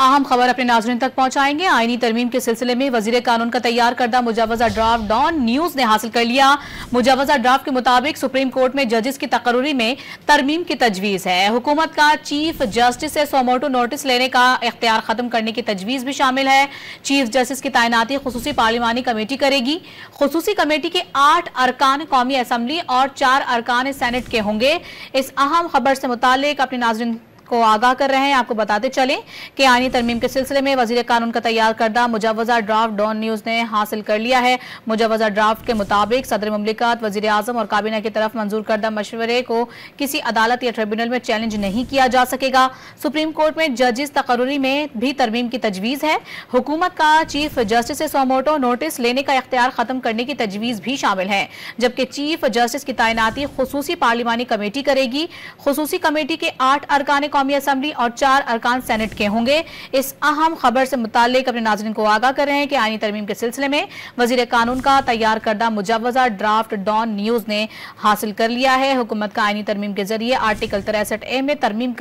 अहम खबर अपने नाज़रीन तक पहुंचाएंगे। आईनी तरमीम के सिलसिले में वजीर कानून का तैयार करदा मुजव्वज़ा ड्राफ्ट डॉन न्यूज ने हासिल कर लिया। मुजव्वज़ा ड्राफ्ट के मुताबिक सुप्रीम कोर्ट में जजेस की तकर्री में तरमीम की तजवीज़ है। हुकूमत का चीफ जस्टिस से सोमोटो नोटिस लेने का इख्तियार खत्म करने की तजवीज़ भी शामिल है। चीफ जस्टिस की तैनाती खुसूसी पार्लिमानी कमेटी करेगी। खुसूसी कमेटी के 8 अरकान कौमी असम्बली और 4 अरकान सेनेट के होंगे। इस अहम खबर से मुतालिक अपने नाज़रीन को आगाह कर रहे हैं। आपको बताते चलें कि आईनी तरमीम के सिलसिले में वजीर कानून का तैयार करदा मुजव्वज़ा ड्राफ्ट डॉन न्यूज ने हासिल कर लिया है। मुजव्वज़ा ड्राफ्ट के मुताबिक सदर मुमलिकत, वजीर आजम और काबीना की तरफ मंजूर करदा मशवरे को किसी अदालत या ट्रिब्यूनल में चैलेंज नहीं किया जा सकेगा। सुप्रीम कोर्ट में जजेस तकर्री में भी तरमीम की तजवीज़ है। हुकूमत का चीफ जस्टिस से सोमोटो नोटिस लेने का इख्तियार खत्म करने की तजवीज़ भी शामिल है, जबकि चीफ जस्टिस की तैनाती खुसूसी पार्लिमानी कमेटी करेगी। खुसूसी कमेटी के 8 अरकान कौमी असम्बली और 4 अरकान सेनेट के होंगे। इस अहम खबर से मुतालिक अपने नाज़रीन को आगाह कर रहे हैं कि आईनी तरमीम के सिलसिले में वजीर कानून का तैयार करदा मुजव्वज़ा ड्राफ्ट डॉन न्यूज ने हासिल कर लिया है। हुकूमत का आईनी तरमीम के जरिए आर्टिकल 63A में तरमीम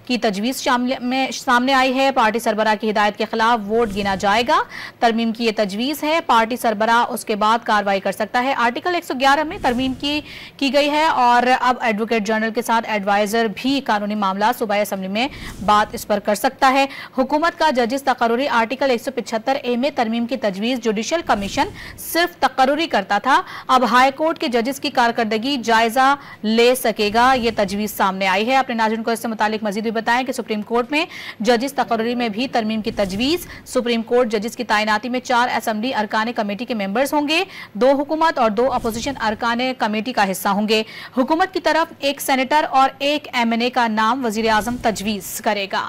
की तजवीज़ सामने आई है। पार्टी सरबराह की हिदायत के खिलाफ वोट गिना जाएगा। तरमीम की यह तजवीज़ है, पार्टी सरबराह उसके बाद कार्रवाई कर सकता है। आर्टिकल 111 में तरमीम की गई है और अब एडवोकेट जनरल के साथ एडवाइजर भी कानूनी मामला सूबाई असेंबली में बात इस पर कर सकता है। हुकूमत का जजेस तकर्री आर्टिकल 175A में तरमीम की तजवीज़ जुडिशल कमीशन सिर्फ तकर्री करता था, अब हाई कोर्ट के जजेस की कारकर्दगी जायजा ले सकेगा। ये तजवीज़ सामने आई है। अपने नाज़रीन को इससे मुतालिक मजीद भी बताएं कि सुप्रीम कोर्ट में जजेस तकर्री में भी तरमीम की तजवीज़। सुप्रीम कोर्ट जजेस की तैनाती में 4 असम्बली अरकान कमेटी के मेंबर्स होंगे, 2 हुकूमत और 2 अपोजिशन अरकान कमेटी का हिस्सा होंगे। हुकूमत की तरफ 1 सेनेटर और 1 MNA का नाम वजीर आजम तजवीज़ करेगा।